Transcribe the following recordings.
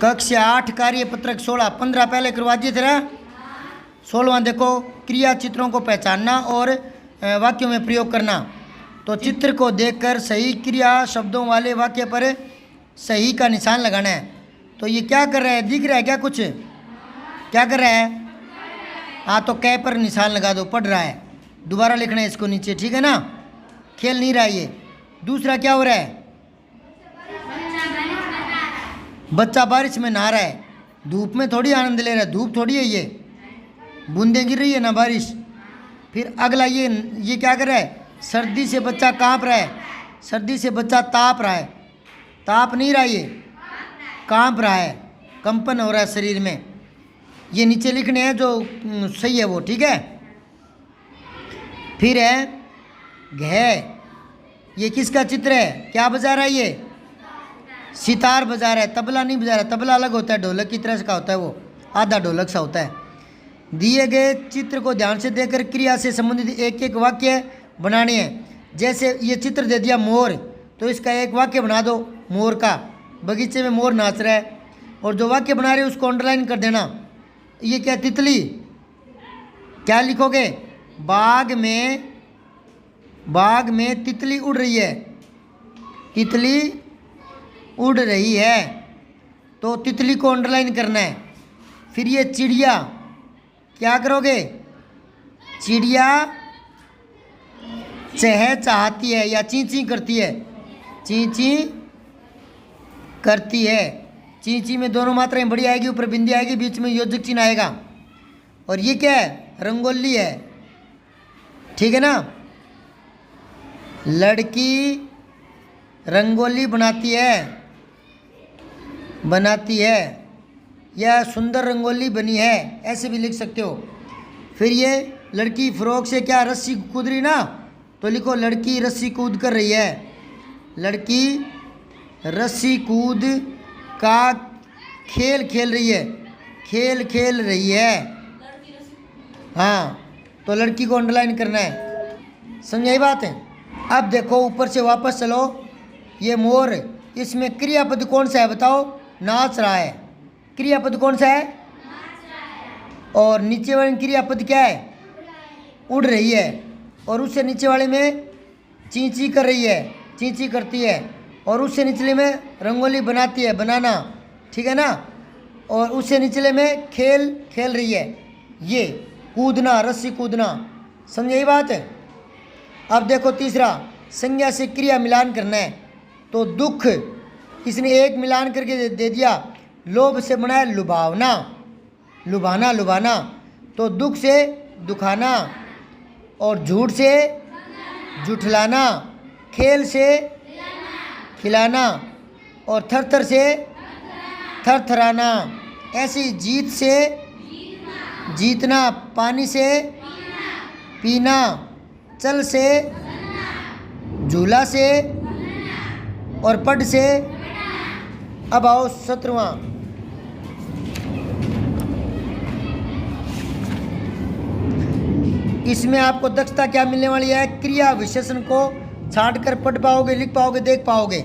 कक्षा 8 कार्य पत्रक 16 15 पहले करवा दिए थे ना। 16वां देखो, क्रिया चित्रों को पहचानना और वाक्यों में प्रयोग करना। तो चित्र को देखकर सही क्रिया शब्दों वाले वाक्य पर सही का निशान लगाना है। तो ये क्या कर रहा है, दिख रहा है क्या कुछ, क्या कर रहा है? हाँ, तो कै पर निशान लगा दो, पढ़ रहा है। दोबारा लिखना है इसको नीचे, ठीक है ना, खेल नहीं रहा है ये। दूसरा क्या हो रहा है, बच्चा बारिश में नहा रहा है। धूप में थोड़ी आनंद ले रहा है, धूप थोड़ी है ये, बूंदें गिर रही है ना बारिश। फिर अगला ये क्या कर रहा है, सर्दी से बच्चा कांप रहा है, सर्दी से बच्चा ताप रहा है, ताप नहीं रहा, ये कांप रहा है, कंपन हो रहा है शरीर में। ये नीचे लिखने हैं जो सही है वो, ठीक है। फिर है घ, ये किसका चित्र है, क्या बजा रहा है ये, सितार बजा रहा है, तबला नहीं बजा रहा है। तबला अलग होता है, ढोलक की तरह का होता है, वो आधा ढोलक सा होता है। दिए गए चित्र को ध्यान से देखकर क्रिया से संबंधित एक एक वाक्य बनाने हैं। जैसे ये चित्र दे दिया मोर, तो इसका एक वाक्य बना दो मोर का, बगीचे में मोर नाच रहा है, और जो वाक्य बना रहे हो उसको अंडरलाइन कर देना। ये क्या, तितली, क्या लिखोगे, बाग में तितली उड़ रही है, तितली उड़ रही है, तो तितली को अंडरलाइन करना है। फिर ये चिड़िया, क्या करोगे, चिड़िया चहचहाती है या ची ची करती है, ची ची करती है। ची ची में दोनों मात्राएं बड़ी आएगी, ऊपर बिंदी आएगी, बीच में योजक चिन्ह आएगा। और ये क्या है, रंगोली है, ठीक है ना। लड़की रंगोली बनाती है या सुंदर रंगोली बनी है, ऐसे भी लिख सकते हो। फिर ये लड़की फ्रॉक से क्या रस्सी कूद रही ना, तो लिखो लड़की रस्सी कूद कर रही है, लड़की रस्सी कूद का खेल खेल रही है, खेल खेल रही है। हाँ, तो लड़की को अंडरलाइन करना है, समझाई बात है। अब देखो ऊपर से वापस चलो, ये मोर, इसमें क्रियापद कौन सा है बताओ, नाच रहा है, क्रियापद कौन सा है, और नीचे वाले में क्रियापद क्या है, उड़ रही है, और उससे नीचे वाले में ची ची कर रही है, ची ची करती है, और उससे निचले में रंगोली बनाती है, बनाना, ठीक है ना, और उससे निचले में खेल खेल रही है, ये कूदना, रस्सी कूदना, समझे ये बात है। अब देखो तीसरा, संज्ञा से क्रिया मिलान करना है। तो दुख, इसने एक मिलान करके दे दिया, लोभ से बना है लुभावना, लुभाना लुभाना, तो दुख से दुखाना, और झूठ से जुठलाना, खेल से खिलाना, और थरथर से थरथराना। ऐसी जीत से जीतना, पानी से पीना, चल से झूला से, और पढ़ से। अब आओ 17वां, इसमें आपको दक्षता क्या मिलने वाली है, क्रिया विशेषण को छांट कर पढ़ पाओगे, लिख पाओगे, देख पाओगे।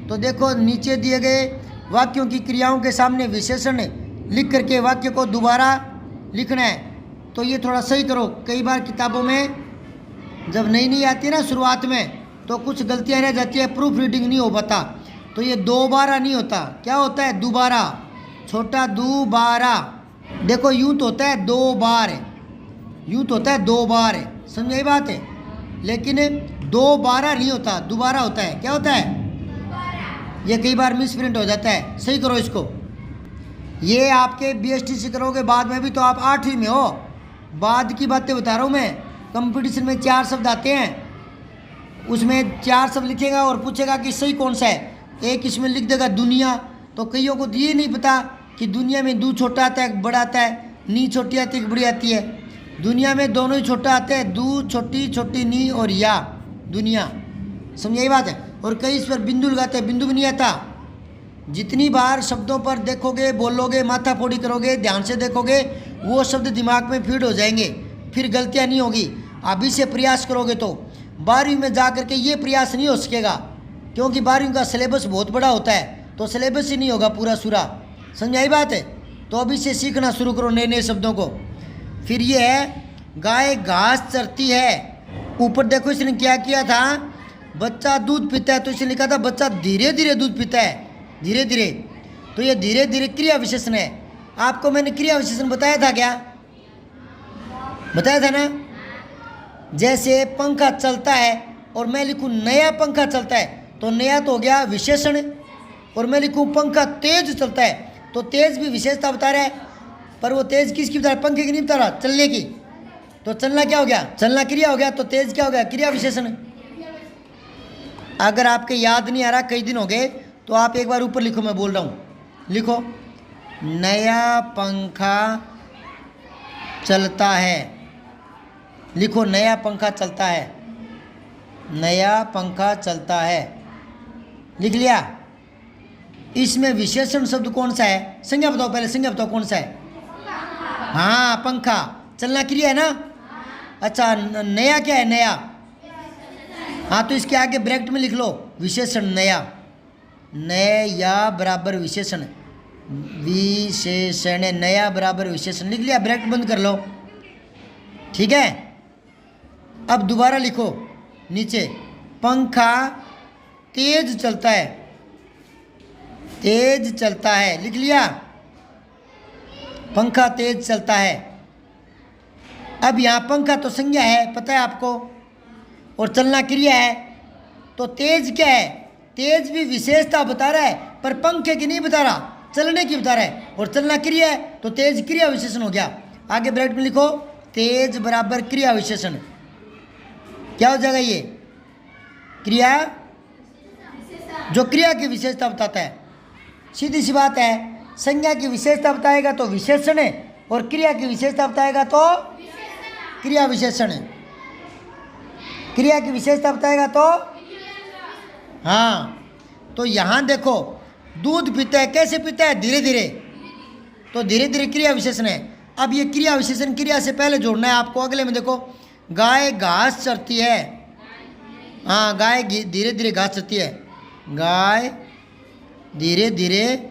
तो देखो नीचे दिए गए वाक्यों की क्रियाओं के सामने विशेषण लिख करके वाक्य को दोबारा लिखना है। तो ये थोड़ा सही करो, कई बार किताबों में जब नई आती है ना शुरुआत में, तो कुछ गलतियां रह जाती है, प्रूफ रीडिंग नहीं हो पाता। तो ये दोबारा नहीं होता, क्या होता है, दोबारा, छोटा दोबारा। देखो यूं तो होता है दो बार, यूं तो होता है दो बार, समझ बात है, लेकिन दोबारा नहीं होता, दोबारा होता है। क्या होता है, ये कई बार मिस प्रिंट हो जाता है, सही करो इसको। ये आपके BSTC करोगे बाद में भी, तो आप 8वीं में हो, बाद की बातें बता रहा हूँ मैं। कंपटीशन में 4 शब्द आते हैं, उसमें 4 शब्द लिखेगा और पूछेगा कि सही कौन सा है। एक इसमें लिख देगा दुनिया, तो कईयों को ये नहीं पता कि दुनिया में दू छोटा आता है बड़ा आता है, नी छोटी आती है बड़ी आती है। दुनिया में दोनों ही छोटा आते हैं, दू छोटी, छोटी नी, और या दुनिया, समझ यही बात है। और कई इस पर बिंदु लगाते हैं, बिंदु भी नहीं आता। जितनी बार शब्दों पर देखोगे, बोलोगे, माथा फोड़ी करोगे, ध्यान से देखोगे, वो शब्द दिमाग में फीड हो जाएंगे, फिर गलतियाँ नहीं होगी। अभी से प्रयास करोगे तो 12वीं में जा करके ये प्रयास नहीं हो सकेगा, क्योंकि 12वीं का सिलेबस बहुत बड़ा होता है, तो सिलेबस ही नहीं होगा पूरा सूरा, समझ आई बात है? तो अभी से सीखना शुरू करो नए नए शब्दों को। फिर ये है गाय घास चरती है। ऊपर देखो इसने क्या किया था, बच्चा दूध पीता है तो इसने लिखा था बच्चा धीरे धीरे दूध पीता है, धीरे धीरे। तो ये धीरे धीरे क्रिया विशेषण है। आपको मैंने क्रिया विशेषण बताया था क्या? बताया था ना? जैसे पंखा चलता है और मैं लिखूं नया पंखा चलता है तो नया तो हो गया विशेषण, और मैं लिखूं पंखा तेज चलता है तो तेज भी विशेषता बता रहा है। पर वो तेज किसकी बता रहा है? पंखे की नहीं बता रहा, चलने की। तो चलना क्या हो गया? चलना क्रिया हो गया, तो तेज क्या हो गया? क्रिया विशेषण। अगर आपके याद नहीं आ रहा, कई दिन हो गए, तो आप एक बार ऊपर लिखो, मैं बोल रहा हूँ, लिखो नया पंखा चलता है। लिखो नया पंखा चलता है, नया पंखा चलता है। लिख लिया? इसमें विशेषण शब्द कौन सा है? संज्ञा बताओ, पहले संज्ञा बताओ कौन सा है? हाँ, पंखा। चलना क्रिया है ना? अच्छा, नया क्या है? नया। हाँ, तो इसके आगे ब्रैकेट में लिख लो विशेषण नया। नया बराबर विशेषण, विशेषण नया बराबर विशेषण। लिख लिया? ब्रैकेट बंद कर लो, ठीक है। अब दोबारा लिखो नीचे, पंखा तेज चलता है, तेज चलता है। लिख लिया? पंखा तेज चलता है। अब यहाँ पंखा तो संज्ञा है, पता है आपको, और चलना क्रिया है। तो तेज क्या है? तेज भी विशेषता बता रहा है, पर पंखे की नहीं बता रहा, चलने की बता रहा है। और चलना क्रिया है तो तेज क्रिया विशेषण हो गया। आगे ब्रैकेट में लिखो तेज बराबर क्रिया विशेषण। क्या हो जाएगा? ये क्रिया, जो क्रिया की विशेषता बताता है। सीधी सी बात है, संज्ञा की विशेषता बताएगा तो विशेषण है, और क्रिया की विशेषता बताएगा तो क्रिया विशेषण है। क्रिया की विशेषता बताएगा तो हाँ। तो यहाँ देखो, दूध पीता है, कैसे पीता है? धीरे धीरे। तो धीरे धीरे क्रिया विशेषण है। अब ये क्रिया विशेषण क्रिया से पहले जोड़ना है आपको। अगले में देखो, गाय घास चरती है। हाँ, गाय धीरे धीरे घास चरती है। गाय धीरे धीरे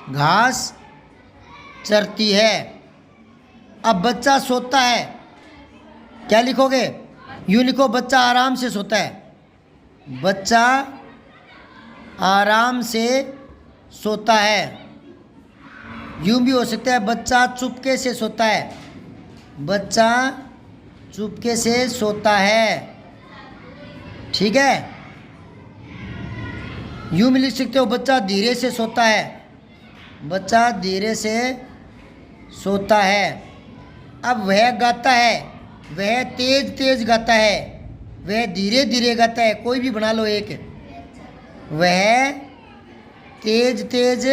घास चरती है। अब बच्चा सोता है, क्या लिखोगे? यूँ लिखो, बच्चा आराम से सोता है। बच्चा आराम से सोता है। यूँ भी हो सकता है, बच्चा चुपके से सोता है। बच्चा चुपके से सोता है, ठीक है। यूँ भी लिख सकते हो, बच्चा धीरे से सोता है। बच्चा धीरे से सोता है। अब वह गाता है, वह तेज तेज गाता है, वह धीरे धीरे गाता है। कोई भी बना लो एक। वह तेज तेज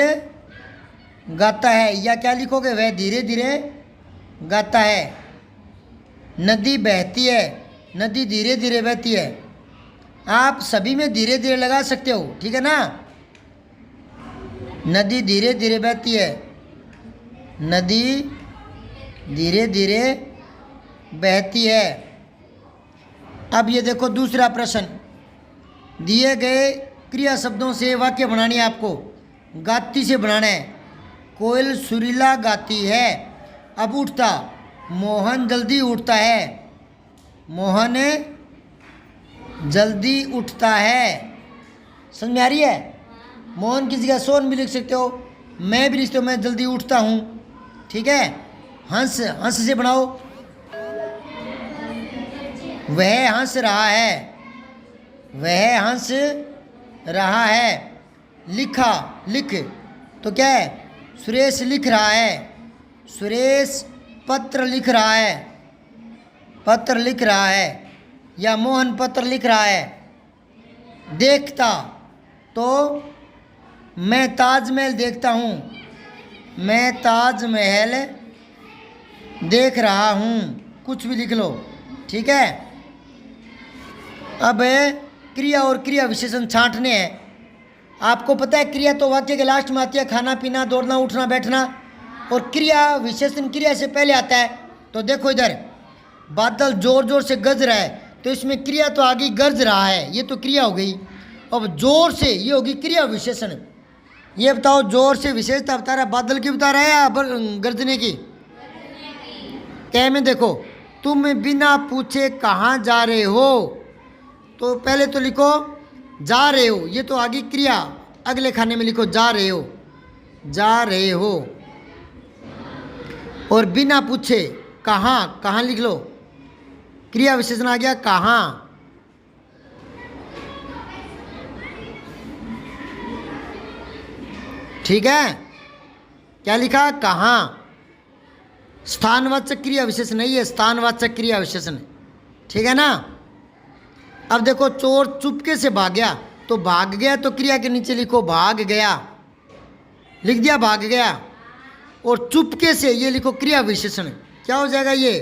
गाता है, या क्या लिखोगे? वह धीरे धीरे गाता है। नदी बहती है, नदी धीरे धीरे बहती है। आप सभी में धीरे धीरे लगा सकते हो, ठीक है ना? नदी धीरे धीरे बहती है, नदी धीरे धीरे बहती है। अब ये देखो दूसरा प्रश्न, दिए गए क्रिया शब्दों से वाक्य बनानी है आपको। गाती से बनाना है। कोयल सुरीला गाती है। अब उठता, मोहन जल्दी उठता है। मोहन जल्दी उठता है। समझ में आ रही है? मोहन की जगह सोन भी लिख सकते हो, मैं भी लिख सकते हो, मैं जल्दी उठता हूँ, ठीक है। हंस, हंस से बनाओ, वह हंस रहा है, वह हंस रहा है। लिखा, लिख, तो क्या है? सुरेश लिख रहा है। सुरेश पत्र लिख रहा है, पत्र लिख रहा है। या मोहन पत्र लिख रहा है। देखता, तो मैं ताजमहल देखता हूँ, मैं ताजमहल देख रहा हूँ। कुछ भी लिख लो, ठीक है। अब क्रिया और क्रिया विशेषण छांटने हैं। आपको पता है क्रिया तो वाक्य के लास्ट में आती है, खाना पीना, दौड़ना, उठना, बैठना। और क्रिया विशेषण क्रिया से पहले आता है। तो देखो इधर, बादल जोर जोर से गरज रहा है, तो इसमें क्रिया तो आ गई, गरज रहा है, ये तो क्रिया हो गई। अब जोर से, ये होगी क्रिया विशेषण। ये बताओ, जोर से विशेषता बता रहा है, बादल की बता रहा है या गर्जने की? क्या में देखो, तुम बिना पूछे कहाँ जा रहे हो, तो पहले तो लिखो जा रहे हो, ये तो आगे क्रिया, अगले खाने में लिखो जा रहे हो, जा रहे हो। और बिना पूछे कहाँ, कहाँ लिख लो, क्रिया विशेषण आ गया कहाँ। ठीक है, क्या लिखा? कहाँ। स्थानवाचक क्रिया विशेषण नहीं है, स्थानवाचक क्रिया विशेषण। ठीक है ना। अब देखो, चोर चुपके से भाग गया, तो भाग गया तो क्रिया के नीचे लिखो भाग गया, लिख दिया भाग गया। और चुपके से ये लिखो क्रिया विशेषण, क्या हो जाएगा ये?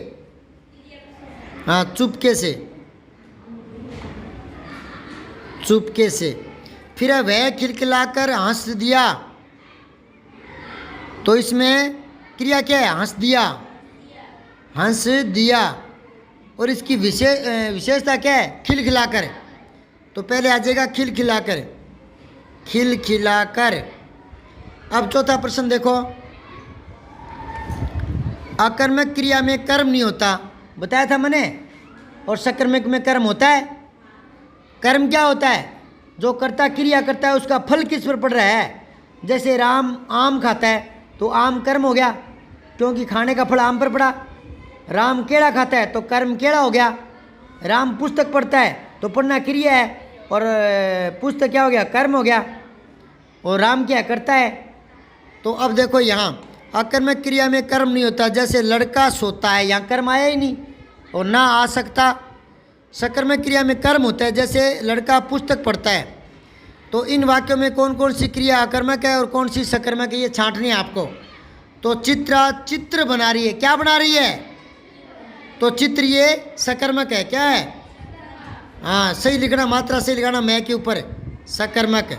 हाँ, चुपके से, चुपके से। फिर वह खिलखिलाकर हंस दिया, तो इसमें क्रिया क्या है? हंस दिया, हंस दिया। और इसकी विशेषता क्या है? खिलखिलाकर, तो पहले आ जाएगा खिलखिलाकर, खिलखिलाकर। अब चौथा प्रश्न देखो, अकर्मक क्रिया में कर्म नहीं होता, बताया था मैंने, और सकर्मक में कर्म होता है। कर्म क्या होता है? जो कर्ता क्रिया करता है उसका फल किस पर पड़ रहा है। जैसे राम आम खाता है तो आम कर्म हो गया, क्योंकि खाने का फल आम पर पड़ा। राम केला खाता है तो कर्म केला हो गया। राम पुस्तक पढ़ता है तो पढ़ना क्रिया है, और पुस्तक क्या हो गया? कर्म हो गया। और राम क्या करता है? तो अब देखो, यहाँ अकर्मक क्रिया में कर्म नहीं होता। जैसे लड़का सोता है, यहाँ कर्म आया ही नहीं और ना आ सकता। सकर्मक क्रिया में कर्म होता है, जैसे लड़का पुस्तक पढ़ता है। तो इन वाक्यों में कौन कौन सी क्रिया अकर्मक है और कौन सी सकर्मक है, ये छांटनी है आपको। तो चित्रा चित्र बना रही है, क्या बना रही है? तो चित्र ये सकर्मक है, क्या है? हाँ, सही लिखना, मात्रा सही लिखाना, मैं के ऊपर, सकर्मक।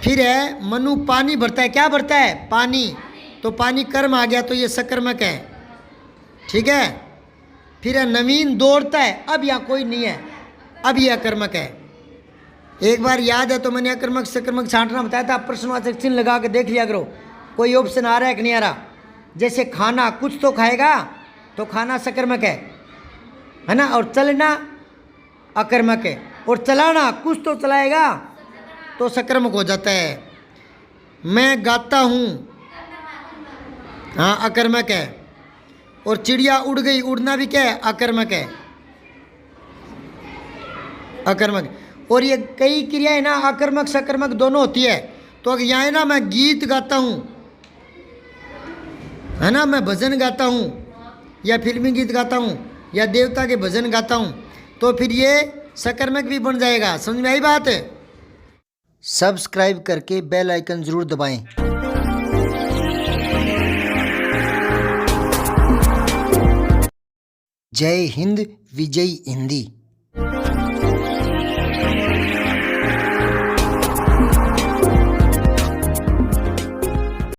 फिर है मनु पानी भरता है, क्या भरता है? पानी, तो पानी कर्म आ गया, तो ये सकर्मक है। ठीक है। फिर है नवीन दौड़ता है, अब यहाँ कोई नहीं है, अब यह अकर्मक है। एक बार याद है तो मैंने अकर्मक सकर्मक छांटना बताया था, प्रश्नवाचक चिन्ह लगा के देख लिया करो, कोई ऑप्शन आ रहा है कि नहीं आ रहा। जैसे खाना, कुछ तो खाएगा तो खाना सकर्मक है ना, और चलना अकर्मक है, और चलाना, कुछ तो चलाएगा तो सकर्मक हो जाता है। मैं गाता हूँ, हाँ अकर्मक है। और चिड़िया उड़ गई, उड़ना भी क्या है? अकर्मक है, अकर्मक। और ये कई क्रियाएं ना अकर्मक सकर्मक दोनों होती है। तो अगर यहाँ है ना, मैं गीत गाता हूँ, है ना, मैं भजन गाता हूँ, या फिल्मी गीत गाता हूँ, या देवता के भजन गाता हूँ, तो फिर ये सकर्मक भी बन जाएगा। समझ में आई बात? सब्सक्राइब करके बेल आइकन जरूर दबाएं। जय हिंद, विजय हिंदी।